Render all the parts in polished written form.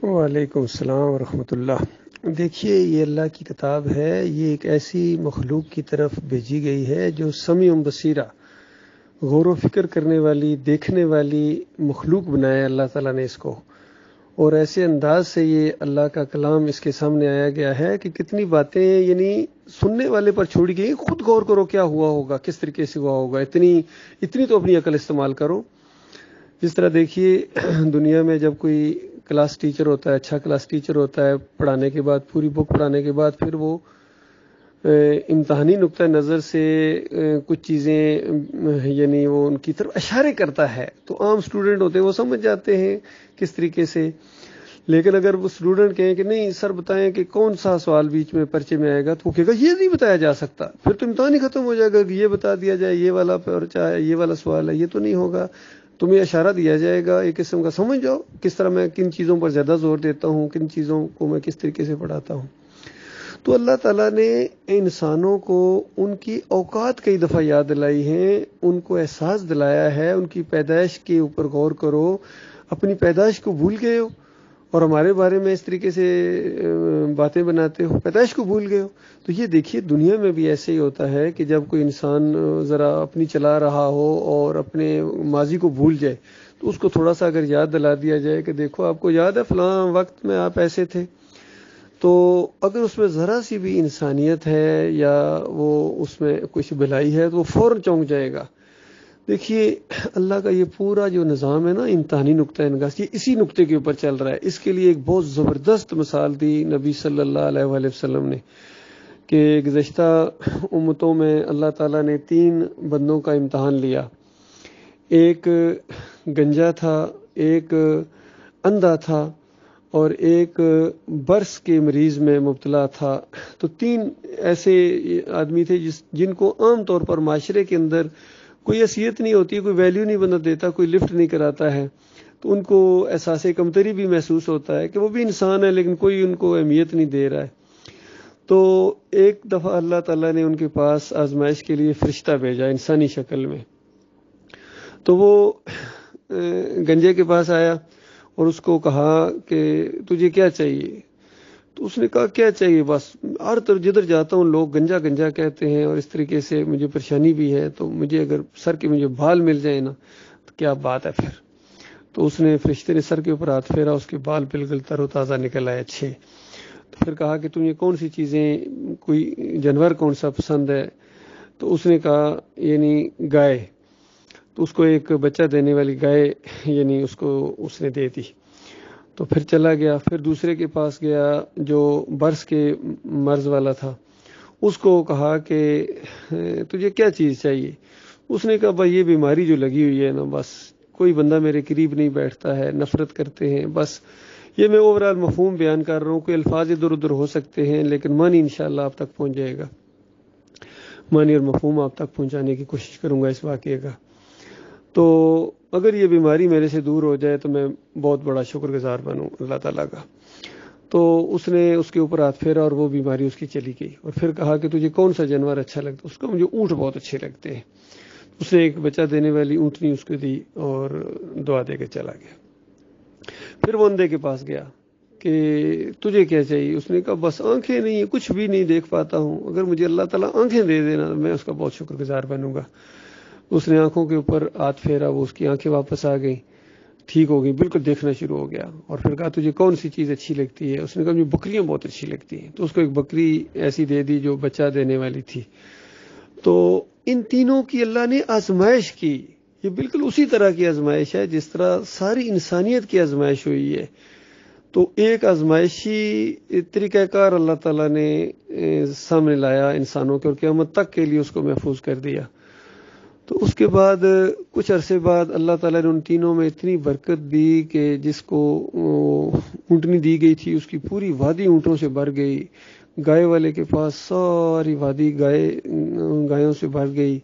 وعلیکم السلام ورحمۃ اللہ۔ دیکھیے، یہ اللہ کی کتاب ہے، یہ ایک ایسی مخلوق کی طرف بھیجی گئی ہے جو سمیع بصیرہ، غور و فکر کرنے والی، دیکھنے والی مخلوق بنایا اللہ تعالیٰ نے اس کو، اور ایسے انداز سے یہ اللہ کا کلام اس کے سامنے آیا گیا ہے کہ کتنی باتیں یعنی سننے والے پر چھوڑی گئی۔ خود غور کرو کیا ہوا ہوگا، کس طریقے سے ہوا ہوگا، اتنی تو اپنی عقل استعمال کرو۔ جس طرح دیکھیے، دنیا میں جب کوئی کلاس ٹیچر ہوتا ہے، اچھا کلاس ٹیچر ہوتا ہے، پڑھانے کے بعد پوری بک پڑھانے کے بعد پھر وہ امتحانی نقطہ نظر سے کچھ چیزیں یعنی وہ ان کی طرف اشارے کرتا ہے، تو عام اسٹوڈنٹ ہوتے ہیں وہ سمجھ جاتے ہیں کس طریقے سے۔ لیکن اگر وہ اسٹوڈنٹ کہیں کہ نہیں سر بتائیں کہ کون سا سوال بیچ میں پرچے میں آئے گا، تو وہ کہے گا یہ نہیں بتایا جا سکتا، پھر تو امتحان ہی ختم ہو جائے گا کہ یہ بتا دیا جائے یہ والا پرچہ ہے، یہ والا سوال ہے، یہ تو نہیں ہوگا۔ تمہیں اشارہ دیا جائے گا ایک قسم کا، سمجھ جاؤ کس طرح میں کن چیزوں پر زیادہ زور دیتا ہوں، کن چیزوں کو میں کس طریقے سے پڑھاتا ہوں۔ تو اللہ تعالیٰ نے انسانوں کو ان کی اوقات کئی دفعہ یاد دلائی ہیں، ان کو احساس دلایا ہے، ان کی پیدائش کے اوپر غور کرو۔ اپنی پیدائش کو بھول گئے ہو اور ہمارے بارے میں اس طریقے سے باتیں بناتے ہو، پیدائش کو بھول گئے ہو۔ تو یہ دیکھیے، دنیا میں بھی ایسے ہی ہوتا ہے کہ جب کوئی انسان ذرا اپنی چلا رہا ہو اور اپنے ماضی کو بھول جائے، تو اس کو تھوڑا سا اگر یاد دلا دیا جائے کہ دیکھو آپ کو یاد ہے فلاں وقت میں آپ ایسے تھے، تو اگر اس میں ذرا سی بھی انسانیت ہے یا وہ اس میں کچھ بھلائی ہے تو وہ فوراً چونک جائے گا۔ دیکھیے، اللہ کا یہ پورا جو نظام ہے نا، امتحانی نقطہ نگاہ، یہ اسی نقطے کے اوپر چل رہا ہے۔ اس کے لیے ایک بہت زبردست مثال دی نبی صلی اللہ علیہ وآلہ وسلم نے کہ گزشتہ امتوں میں اللہ تعالیٰ نے 3 بندوں کا امتحان لیا۔ ایک گنجا تھا، ایک اندھا تھا، اور ایک برس کے مریض میں مبتلا تھا۔ تو 3 ایسے آدمی تھے جن کو عام طور پر معاشرے کے اندر کوئی حیثیت نہیں ہوتی، کوئی ویلیو نہیں بندہ دیتا، کوئی لفٹ نہیں کراتا ہے، تو ان کو احساس کمتری بھی محسوس ہوتا ہے کہ وہ بھی انسان ہے لیکن کوئی ان کو اہمیت نہیں دے رہا ہے۔ تو ایک دفعہ اللہ تعالیٰ نے ان کے پاس آزمائش کے لیے فرشتہ بھیجا انسانی شکل میں۔ تو وہ گنجے کے پاس آیا اور اس کو کہا کہ تجھے کیا چاہیے؟ تو اس نے کہا کیا چاہیے، بس ہر طرف جدھر جاتا ہوں لوگ گنجا گنجا کہتے ہیں اور اس طریقے سے مجھے پریشانی بھی ہے، تو مجھے اگر سر کے مجھے بال مل جائے نا تو کیا بات ہے پھر۔ تو اس نے فرشتے نے سر کے اوپر ہاتھ پھیرا، اس کے بال بالکل تر و تازہ نکل آئے، اچھے۔ تو پھر کہا کہ تمہیں کون سی چیزیں، کوئی جانور کون سا پسند ہے؟ تو اس نے کہا یعنی گائے۔ تو اس کو ایک بچہ دینے والی گائے یعنی اس نے دے دی۔ تو پھر چلا گیا، پھر دوسرے کے پاس گیا جو برس کے مرض والا تھا، اس کو کہا کہ تجھے کیا چیز چاہیے؟ اس نے کہا بھائی یہ بیماری جو لگی ہوئی ہے نا، بس کوئی بندہ میرے قریب نہیں بیٹھتا ہے، نفرت کرتے ہیں، بس یہ میں اوورال مفہوم بیان کر رہا ہوں، کوئی الفاظ ادھر ادھر ہو سکتے ہیں لیکن معنی انشاءاللہ آپ تک پہنچ جائے گا، معنی اور مفہوم آپ تک پہنچانے کی کوشش کروں گا اس واقعے کا۔ تو اگر یہ بیماری میرے سے دور ہو جائے تو میں بہت بڑا شکر گزار بنوں اللہ تعالیٰ کا۔ تو اس نے اس کے اوپر ہاتھ پھیرا اور وہ بیماری اس کی چلی گئی، اور پھر کہا کہ تجھے کون سا جانور اچھا لگتا؟ اس کو مجھے اونٹ بہت اچھے لگتے ہیں۔ اس نے ایک بچہ دینے والی اونٹنی اس کو دی اور دعا دے کے چلا گیا۔ پھر وہ اندھے کے پاس گیا کہ تجھے کیا چاہیے؟ اس نے کہا بس آنکھیں نہیں، کچھ بھی نہیں دیکھ پاتا ہوں، اگر مجھے اللہ تعالیٰ آنکھیں دے دینا میں اس کا بہت شکر گزار بنوں گا۔ اس نے آنکھوں کے اوپر ہاتھ پھیرا، وہ اس کی آنکھیں واپس آ گئیں، ٹھیک ہو گئی، بالکل دیکھنا شروع ہو گیا۔ اور پھر کہا تجھے کون سی چیز اچھی لگتی ہے؟ اس نے کہا مجھے بکریاں بہت اچھی لگتی ہیں۔ تو اس کو ایک بکری ایسی دے دی جو بچہ دینے والی تھی۔ تو ان تینوں کی اللہ نے آزمائش کی، یہ بالکل اسی طرح کی آزمائش ہے جس طرح ساری انسانیت کی آزمائش ہوئی ہے۔ تو ایک آزمائشی طریقہ کار اللہ تعالیٰ نے سامنے لایا انسانوں کے، اور قیامت تک کے لیے اس کو محفوظ کر دیا۔ تو اس کے بعد کچھ عرصے بعد اللہ تعالیٰ نے ان تینوں میں اتنی برکت دی کہ جس کو اونٹنی دی گئی تھی اس کی پوری وادی اونٹوں سے بھر گئی، گائے والے کے پاس ساری وادی گایوں سے بھر گئی،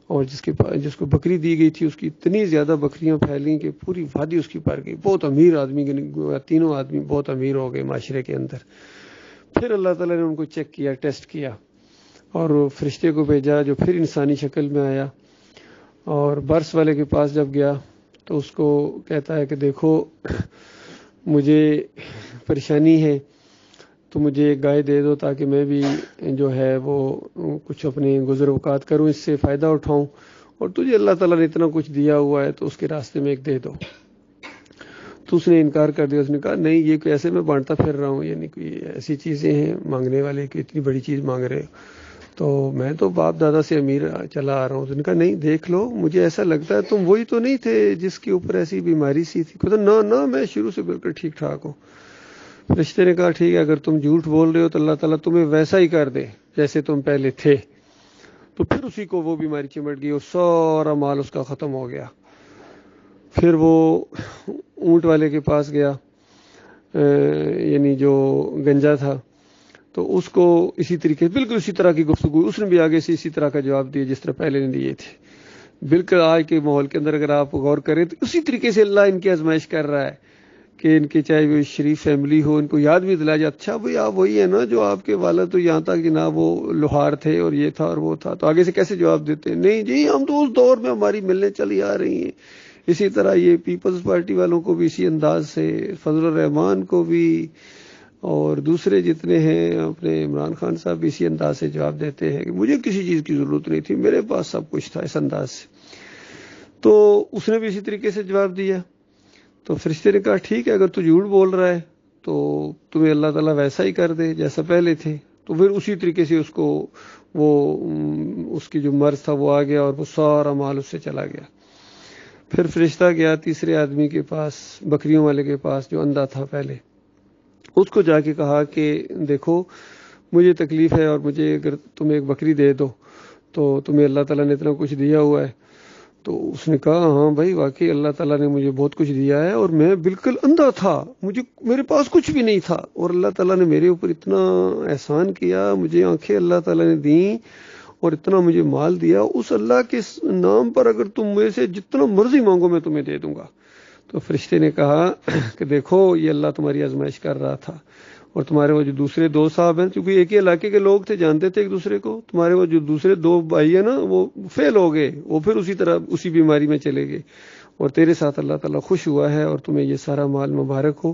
اور جس کو بکری دی گئی تھی اس کی اتنی زیادہ بکریاں پھیلیں کہ پوری وادی اس کی بھر گئی۔ بہت امیر آدمی، تینوں آدمی بہت امیر ہو گئے معاشرے کے اندر۔ پھر اللہ تعالیٰ نے ان کو چیک کیا، ٹیسٹ کیا، اور فرشتے کو بھیجا جو پھر انسانی شکل میں آیا، اور برس والے کے پاس جب گیا تو اس کو کہتا ہے کہ دیکھو مجھے پریشانی ہے تو مجھے ایک گائے دے دو تاکہ میں بھی جو ہے وہ کچھ اپنے گزر اوقات کروں، اس سے فائدہ اٹھاؤں، اور تجھے اللہ تعالیٰ نے اتنا کچھ دیا ہوا ہے تو اس کے راستے میں ایک دے دو۔ تو اس نے انکار کر دیا، اس نے کہا نہیں، یہ ایسے میں بانٹتا پھر رہا ہوں، یعنی کوئی ایسی چیزیں ہیں مانگنے والے کہ اتنی بڑی چیز مانگ رہے ہو، تو میں تو باپ دادا سے امیر چلا آ رہا ہوں۔ تو نے کہا نہیں، دیکھ لو، مجھے ایسا لگتا ہے تم وہی تو نہیں تھے جس کے اوپر ایسی بیماری سی تھی۔ کہتا نہ میں شروع سے بالکل ٹھیک ٹھاک ہوں۔ فرشتے نے کہا ٹھیک ہے، اگر تم جھوٹ بول رہے ہو تو اللہ تعالیٰ تمہیں ویسا ہی کر دے جیسے تم پہلے تھے۔ تو پھر اسی کو وہ بیماری چمٹ گئی اور سارا مال اس کا ختم ہو گیا۔ پھر وہ اونٹ والے کے پاس گیا، یعنی جو گنجا تھا، تو اس کو اسی طریقے بالکل اسی طرح کی گفتگو، اس نے بھی آگے سے اسی طرح کا جواب دیا جس طرح پہلے نے دیے تھے۔ بالکل آج کے ماحول کے اندر اگر آپ غور کریں تو اسی طریقے سے اللہ ان کی آزمائش کر رہا ہے کہ ان کے چاہے وہ شریف فیملی ہو، ان کو یاد بھی دلایا جائے اچھا بھائی آپ وہی ہے نا جو آپ کے والد تو یہاں تک جناب وہ لوہار تھے اور یہ تھا اور وہ تھا، تو آگے سے کیسے جواب دیتے ہیں؟ نہیں جی، ہم تو اس دور میں ہماری ملنے چلی آ رہی ہیں۔ اسی طرح یہ پیپلز پارٹی والوں کو بھی اسی انداز سے، فضل الرحمان کو بھی، اور دوسرے جتنے ہیں اپنے عمران خان صاحب بھی اسی انداز سے جواب دیتے ہیں کہ مجھے کسی چیز کی ضرورت نہیں تھی، میرے پاس سب کچھ تھا، اس انداز سے۔ تو اس نے بھی اسی طریقے سے جواب دیا۔ تو فرشتے نے کہا ٹھیک ہے، اگر تو جھوٹ بول رہا ہے تو تمہیں اللہ تعالیٰ ویسا ہی کر دے جیسا پہلے تھے۔ تو پھر اسی طریقے سے اس کو وہ اس کی جو مرض تھا وہ آ گیا اور وہ سارا مال اس سے چلا گیا۔ پھر فرشتہ گیا تیسرے آدمی کے پاس، بکریوں والے کے پاس جو اندھا تھا پہلے، اس کو جا کے کہا کہ دیکھو مجھے تکلیف ہے اور مجھے اگر تم ایک بکری دے دو تو تمہیں اللہ تعالیٰ نے اتنا کچھ دیا ہوا ہے۔ تو اس نے کہا ہاں بھائی واقعی اللہ تعالیٰ نے مجھے بہت کچھ دیا ہے اور میں بالکل اندھا تھا، میرے پاس کچھ بھی نہیں تھا، اور اللہ تعالیٰ نے میرے اوپر اتنا احسان کیا، مجھے آنکھیں اللہ تعالیٰ نے دیں اور اتنا مجھے مال دیا، اس اللہ کے نام پر اگر تم میرے سے جتنا مرضی مانگو میں تمہیں دے دوں گا۔ تو فرشتے نے کہا کہ دیکھو یہ اللہ تمہاری آزمائش کر رہا تھا، اور تمہارے وہ جو دوسرے دو صاحب ہیں، کیونکہ ایک ہی علاقے کے لوگ تھے، جانتے تھے ایک دوسرے کو، تمہارے وہ جو دوسرے دو بھائی ہیں نا وہ فیل ہو گئے، وہ پھر اسی طرح اسی بیماری میں چلے گئے، اور تیرے ساتھ اللہ تعالیٰ خوش ہوا ہے اور تمہیں یہ سارا مال مبارک ہو۔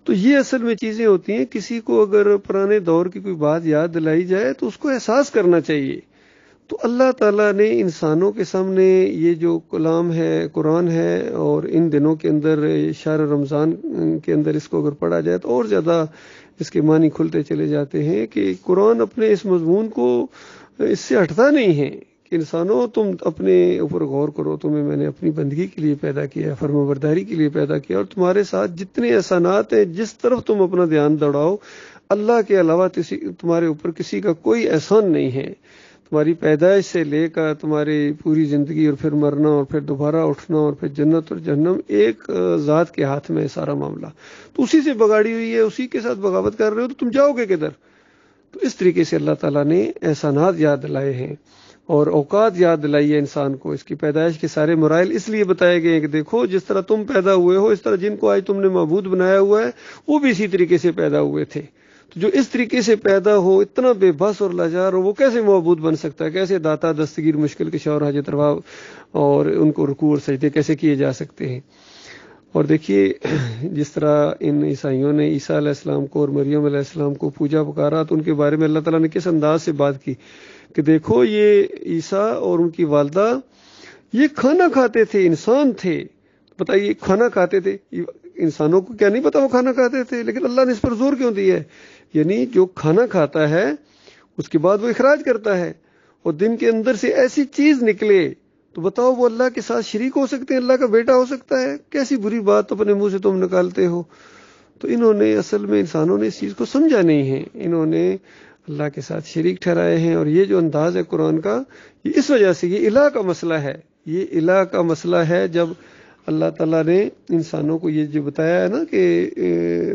تو یہ اصل میں چیزیں ہوتی ہیں، کسی کو اگر پرانے دور کی کوئی بات یاد دلائی جائے تو اس کو احساس کرنا چاہیے۔ تو اللہ تعالیٰ نے انسانوں کے سامنے یہ جو کلام ہے، قرآن ہے، اور ان دنوں کے اندر شہر رمضان کے اندر اس کو اگر پڑھا جائے تو اور زیادہ اس کے معنی کھلتے چلے جاتے ہیں کہ قرآن اپنے اس مضمون کو اس سے ہٹتا نہیں ہے کہ انسانوں تم اپنے اوپر غور کرو، تمہیں میں نے اپنی بندگی کے لیے پیدا کیا ہے، فرمانبرداری کے لیے پیدا کیا، اور تمہارے ساتھ جتنے احسانات ہیں جس طرف تم اپنا دھیان دوڑاؤ، اللہ کے علاوہ تمہارے اوپر کسی کا کوئی احسان نہیں ہے۔ تمہاری پیدائش سے لے کر تمہاری پوری زندگی اور پھر مرنا اور پھر دوبارہ اٹھنا اور پھر جنت اور جہنم، ایک ذات کے ہاتھ میں ہے سارا معاملہ، تو اسی سے بگاڑی ہوئی ہے، اسی کے ساتھ بغاوت کر رہے ہو تو تم جاؤ گے کدھر؟ تو اس طریقے سے اللہ تعالیٰ نے احسانات یاد دلائے ہیں اور اوقات یاد دلائی ہے انسان کو، اس کی پیدائش کے سارے مراحل اس لیے بتائے گئے ہیں کہ دیکھو جس طرح تم پیدا ہوئے ہو، اس طرح جن کو آج تم نے معبود بنایا ہوا ہے وہ بھی اسی طریقے سے پیدا ہوئے تھے۔ تو جو اس طریقے سے پیدا ہو، اتنا بے بس اور لاچار ہو، وہ کیسے معبود بن سکتا ہے؟ کیسے داتا، دستگیر، مشکل کشا اور حاجت روا اور ان کو رکوع اور سجدے کیسے کیے جا سکتے ہیں؟ اور دیکھیے جس طرح ان عیسائیوں نے عیسیٰ علیہ السلام کو اور مریم علیہ السلام کو پوجا پکارا، تو ان کے بارے میں اللہ تعالیٰ نے کس انداز سے بات کی کہ دیکھو یہ عیسیٰ اور ان کی والدہ یہ کھانا کھاتے تھے، انسان تھے، بتائیے کھانا کھاتے تھے، انسانوں کو کیا نہیں پتا وہ کھانا کھاتے تھے، لیکن اللہ نے اس پر زور کیوں دیا ہے؟ یعنی جو کھانا کھاتا ہے اس کے بعد وہ اخراج کرتا ہے اور دن کے اندر سے ایسی چیز نکلے تو بتاؤ وہ اللہ کے ساتھ شریک ہو سکتے ہیں، اللہ کا بیٹا ہو سکتا ہے؟ کیسی بری بات اپنے منہ سے تم نکالتے ہو۔ تو انہوں نے اصل میں انسانوں نے اس چیز کو سمجھا نہیں ہے، انہوں نے اللہ کے ساتھ شریک ٹھہرائے ہیں، اور یہ جو انداز ہے قرآن کا، یہ اس وجہ سے یہ الہ کا مسئلہ ہے، یہ الہ کا مسئلہ ہے۔ جب اللہ تعالیٰ نے انسانوں کو یہ جو بتایا ہے نا کہ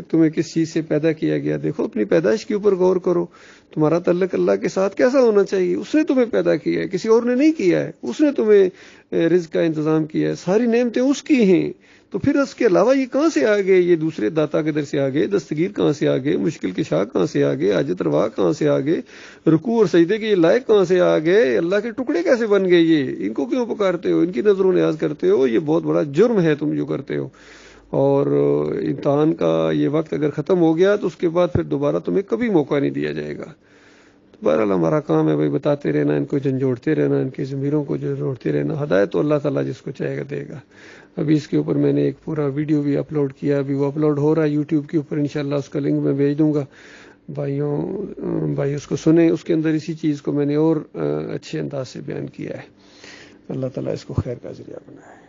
تمہیں کس چیز سے پیدا کیا گیا، دیکھو اپنی پیدائش کے اوپر غور کرو، تمہارا تعلق اللہ کے ساتھ کیسا ہونا چاہیے؟ اس نے تمہیں پیدا کیا ہے، کسی اور نے نہیں کیا ہے، اس نے تمہیں رزق کا انتظام کیا ہے، ساری نعمتیں اس کی ہیں، تو پھر اس کے علاوہ یہ کہاں سے آ گئے؟ یہ دوسرے داتا کدھر سے آ گئے؟ دستگیر کہاں سے آ گئے؟ مشکل کشا کہاں سے آ گئے؟ حاجت روا کہاں سے آ گئے؟ رکوع اور سجدے کے یہ لائق کہاں سے آ گئے؟ اللہ کے ٹکڑے کیسے بن گئے؟ یہ ان کو کیوں پکارتے ہو؟ ان کی نظر و نیاز کرتے ہو؟ یہ بہت بڑا جرم ہے تم جو کرتے ہو۔ اور امتحان کا یہ وقت اگر ختم ہو گیا تو اس کے بعد پھر دوبارہ تمہیں کبھی موقع نہیں دیا جائے گا. بہرحال ہمارا کام ہے بھائی بتاتے رہنا، ان کو جھنجھوڑتے رہنا، ان کی ضمیروں کو جھنجھوڑتے رہنا. ہدایت تو اللہ تعالیٰ جس کو چاہے گا دے گا. ابھی اس کے اوپر میں نے ایک پورا ویڈیو بھی اپلوڈ کیا، ابھی وہ اپلوڈ ہو رہا ہے یوٹیوب کے اوپر، انشاءاللہ اس کا لنک میں بھیج دوں گا. بھائی اس کو سنیں. اس کے اندر اسی چیز کو میں نے اور اچھے انداز سے بیان کیا ہے. اللہ تعالیٰ اس کو خیر کا ذریعہ بنائے.